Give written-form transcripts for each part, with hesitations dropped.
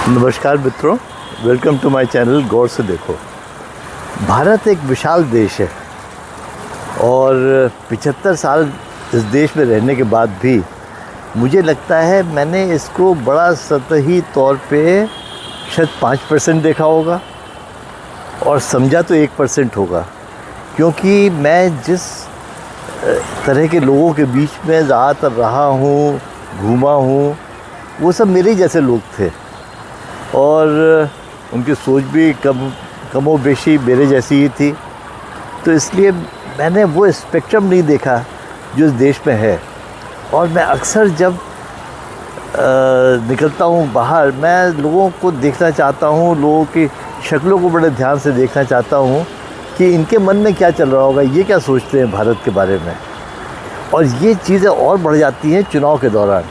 नमस्कार मित्रों, welcome to my channel गौर से देखो। भारत एक विशाल देश है और 75 साल इस देश में रहने के बाद भी मुझे लगता है मैंने इसको बड़ा सतही तौर पे शायद 5% देखा होगा और समझा तो 1% होगा, क्योंकि मैं जिस तरह के लोगों के बीच में ज़्यादातर रहा हूँ, घूमा हूँ, वो सब मेरे ही जैसे लोग थे और उनकी सोच भी कमो बेशी मेरे जैसी ही थी। तो इसलिए मैंने वो स्पेक्ट्रम नहीं देखा जो इस देश में है। और मैं अक्सर जब निकलता हूँ बाहर, मैं लोगों को देखना चाहता हूँ, लोगों की शक्लों को बड़े ध्यान से देखना चाहता हूँ कि इनके मन में क्या चल रहा होगा, ये क्या सोचते हैं भारत के बारे में। और ये चीज़ें और बढ़ जाती हैं चुनाव के दौरान।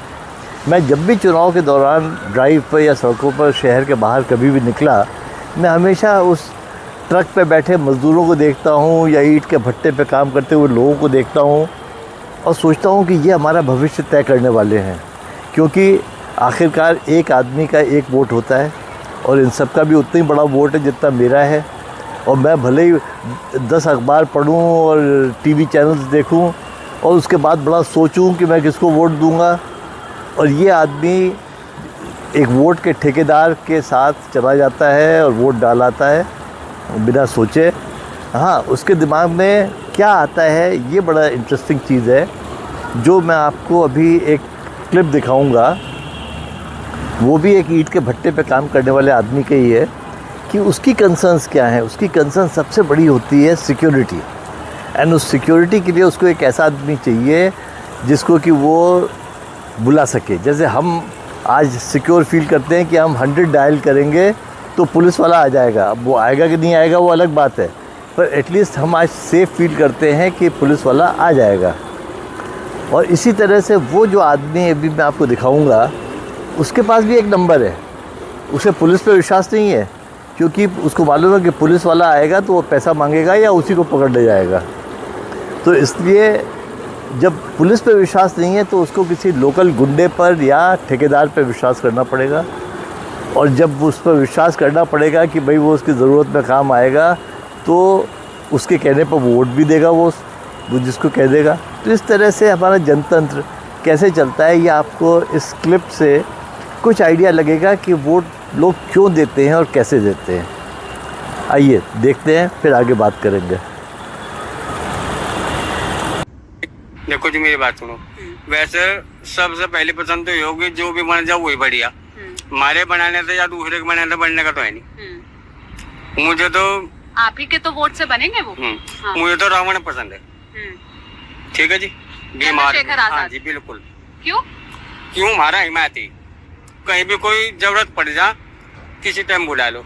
मैं जब भी चुनाव के दौरान ड्राइव पर या सड़कों पर शहर के बाहर कभी भी निकला, मैं हमेशा उस ट्रक पे बैठे मज़दूरों को देखता हूँ या ईंट के भट्टे पे काम करते हुए लोगों को देखता हूँ और सोचता हूँ कि ये हमारा भविष्य तय करने वाले हैं। क्योंकि आखिरकार एक आदमी का एक वोट होता है और इन सब का भी उतना ही बड़ा वोट है जितना मेरा है। और मैं भले ही 10 अखबार पढूँ और टीवी चैनल्स देखूँ और उसके बाद बड़ा सोचूं कि मैं किसको वोट दूंगा, और ये आदमी एक वोट के ठेकेदार के साथ चला जाता है और वोट डालाता है बिना सोचे। हाँ, उसके दिमाग में क्या आता है, ये बड़ा इंटरेस्टिंग चीज़ है जो मैं आपको अभी एक क्लिप दिखाऊंगा। वो भी एक ईंट के भट्टे पे काम करने वाले आदमी का ही है कि उसकी कंसर्न्स क्या हैं। उसकी कंसर्न सबसे बड़ी होती है सिक्योरिटी, एंड उस सिक्योरिटी के लिए उसको एक ऐसा आदमी चाहिए जिसको कि वो बुला सके। जैसे हम आज सिक्योर फील करते हैं कि हम 100 डायल करेंगे तो पुलिस वाला आ जाएगा। अब वो आएगा कि नहीं आएगा वो अलग बात है, पर एटलीस्ट हम आज सेफ़ फील करते हैं कि पुलिस वाला आ जाएगा। और इसी तरह से वो जो आदमी अभी मैं आपको दिखाऊंगा, उसके पास भी एक नंबर है। उसे पुलिस पे विश्वास नहीं है, क्योंकि उसको मालूम है कि पुलिस वाला आएगा तो वो पैसा मांगेगा या उसी को पकड़ ले जाएगा। तो इसलिए जब पुलिस पे विश्वास नहीं है तो उसको किसी लोकल गुंडे पर या ठेकेदार पे विश्वास करना पड़ेगा। और जब उस पर विश्वास करना पड़ेगा कि भाई वो उसकी ज़रूरत में काम आएगा, तो उसके कहने पर वोट भी देगा वो जिसको कह देगा। तो इस तरह से हमारा जनतंत्र कैसे चलता है, ये आपको इस क्लिप से कुछ आइडिया लगेगा कि वोट लोग क्यों देते हैं और कैसे देते हैं। आइए देखते हैं, फिर आगे बात करेंगे। देखो जी, मेरी बात सुनो। वैसे सबसे पहली पसंद तो ये होगी जो भी बन जाओ वही बढ़िया। हमारे बनाने से या दूसरे के बनाने से बनने का तो है नहीं। मुझे तो आप ही के तो वोट से बनेंगे वो। हाँ। मुझे तो रावण पसंद है। ठीक है जी, चंद्रशेखर आजाद। हाँ जी बिल्कुल। क्यों? क्यों? हमारा हिमायती। कहीं भी कोई जरूरत पड़ जा, किसी टाइम बुला लो,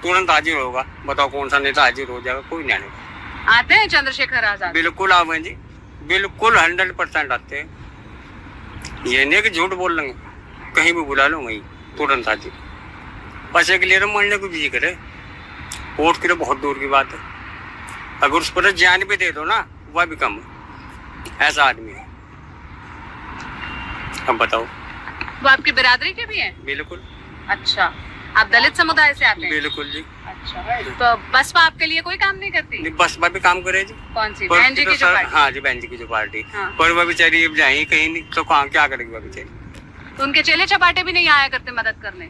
तुरंत हाजिर होगा। बताओ कौन सा नेता हाजिर हो जाएगा? कोई नहीं आते हैं चंद्रशेखर आजाद। बिल्कुल आवे जी, बिल्कुल 100% आते हैं। ये नहीं कि झूठ बोल लेंगे, कहीं भी बुला लो वहीं तुरंत हाजिर। पैसे के लिए तो मरने को भी करे, वोट की तो बहुत दूर की बात है। अगर उस पर जान भी दे दो ना, वह भी कम है। ऐसा आदमी है। अब बताओ। वो आपकी बिरादरी के भी हैं? बिल्कुल। अच्छा, आप दलित समुदाय से आते हैं? बिल्कुल जी। अच्छा, तो बसपा आपके लिए कोई काम नहीं करती? नहीं, बसपा भी काम करे जी। कौन सी? बहन जी की जो पार्टी? हाँ जी, बहन जी की जो पार्टी। हाँ। पर वह बेचारी अब जाएंगी कहीं नहीं तो कहाँ क्या करेगी वह बेचारी? तो उनके चेले चपाटे भी नहीं आया करते मदद करने?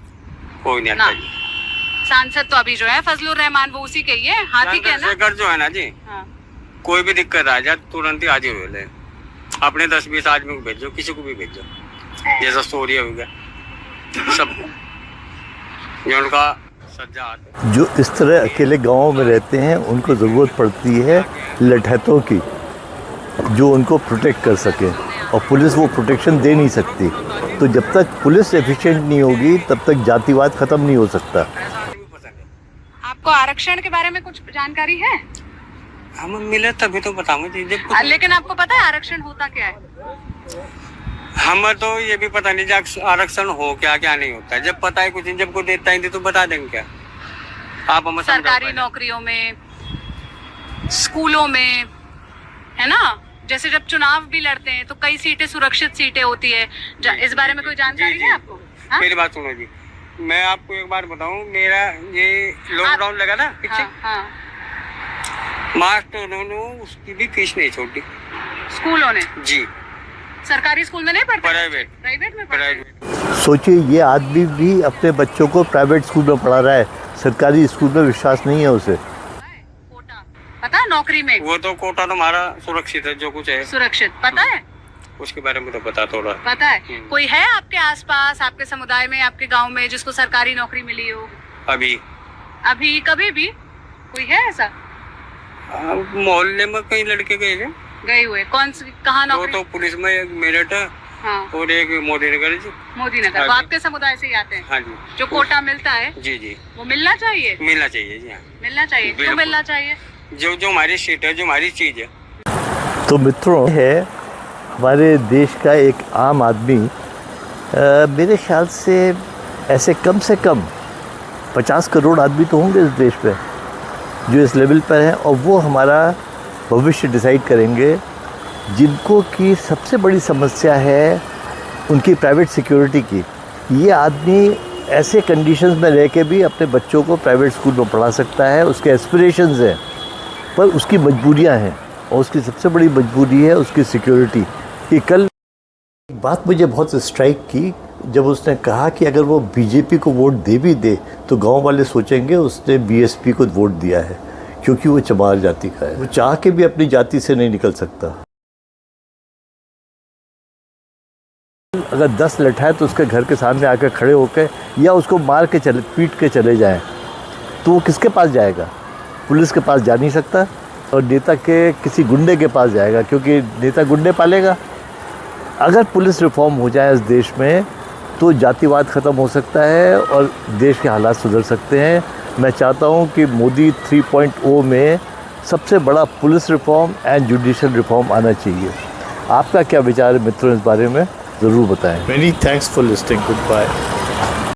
कोई नहीं ना। आता जी। सांसद तो अभी जो है फजलुर रहमान, वो उसी के ही है, हाथी के है ना? चंद्रशेखर जो है ना जी, हाँ। कोई भी दिक्कत आ जाए तुरंत ही हाजिर हो ले। अपने 10-20 आदमी को भेजो, किसी को भी भेजो। जैसा स्टोरी हो गया सब जो उनका सज्जा आते हैं। जो इस तरह अकेले गाँव में रहते हैं, उनको ज़रूरत पड़ती है लठैतों की जो उनको प्रोटेक्ट कर सके, और पुलिस वो प्रोटेक्शन दे नहीं सकती। तो जब तक पुलिस एफिशिएंट नहीं होगी तब तक जातिवाद ख़त्म नहीं हो सकता। आपको आरक्षण के बारे में कुछ जानकारी है? हम मिले तभी तो बताऊंगे जी। जब लेकिन आपको पता है आरक्षण होता क्या है? हमें तो ये भी पता नहीं जी आरक्षण हो क्या क्या नहीं होता है। जब पता है कुछ नहीं, जब को देता ही तो बता देंगे क्या आप हमें? सरकारी नौकरियों में, स्कूलों में, है ना? जैसे जब चुनाव भी लड़ते हैं तो कई सीटें सुरक्षित सीटें होती है। इस बारे में कोई जानकारी है आपको? मेरी बात सुनो जी, मैं आपको एक बार बताऊं, मेरा ये लॉकडाउन लगा ना पीछे, हाँ, मास्टरों ने उसकी भी फीस नहीं छोड़ी स्कूलों ने। जी। सरकारी स्कूल में नहीं पढ़ते, प्राइवेट प्राइवेट में पढ़ते हैं। प्राइवेट। सोचिए, ये आदमी भी अपने बच्चों को प्राइवेट स्कूल में पढ़ा रहा है, सरकारी स्कूल में विश्वास नहीं है उसे। कोटा पता है, नौकरी में वो तो कोटा तो हमारा सुरक्षित है, जो कुछ है सुरक्षित पता है, उसके बारे में तो पता थोड़ा। पता है। कोई है आपके आसपास, आपके समुदाय में, आपके गांव में जिसको सरकारी नौकरी मिली हो? अभी कभी भी कोई है ऐसा? मोहल्ले में कई लड़के गए हुए। कौन सी, कहाँ नौकरी? तो पुलिस में एक मेरठ है, हाँ, और एक मोदी नगर जी। मोदी नगर। वो आपके समुदाय से ही आते हैं? हाँ जी। जो कोटा मिलता है जी जी, वो मिलना चाहिए। मिलना चाहिए जी। हाँ, मिलना चाहिए। क्यों मिलना चाहिए? जो हमारी सीट है, जो हमारी चीज है। तो मित्रों, है हमारे देश का एक आम आदमी, मेरे ख्याल से ऐसे कम से कम 50 करोड़ आदमी तो होंगे इस देश पे जो इस लेवल पर हैं, और वो हमारा भविष्य डिसाइड करेंगे, जिनको की सबसे बड़ी समस्या है उनकी प्राइवेट सिक्योरिटी की। ये आदमी ऐसे कंडीशंस में रह के भी अपने बच्चों को प्राइवेट स्कूल में पढ़ा सकता है, उसके एस्पिरेशंस हैं, पर उसकी मजबूरियां हैं, और उसकी सबसे बड़ी मजबूरी है उसकी सिक्योरिटी। कि कल एक बात मुझे बहुत स्ट्राइक की, जब उसने कहा कि अगर वो बीजेपी को वोट दे भी दे तो गांव वाले सोचेंगे उसने बीएसपी को वोट दिया है, क्योंकि वो चमार जाति का है, वो चाह के भी अपनी जाति से नहीं निकल सकता। अगर 10 लठाए तो उसके घर के सामने आकर खड़े होकर या उसको मार के चले, पीट के चले जाएं, तो वो किसके पास जाएगा? पुलिस के पास जा नहीं सकता, और नेता के किसी गुंडे के पास जाएगा, क्योंकि नेता गुंडे पालेगा। अगर पुलिस रिफॉर्म हो जाए इस देश में तो जातिवाद ख़त्म हो सकता है और देश के हालात सुधर सकते हैं। मैं चाहता हूं कि मोदी 3.0 में सबसे बड़ा police reform and judicial reform आना चाहिए। आपका क्या विचार है मित्रों इस बारे में? ज़रूर बताएं। Many thanks for listening. Goodbye.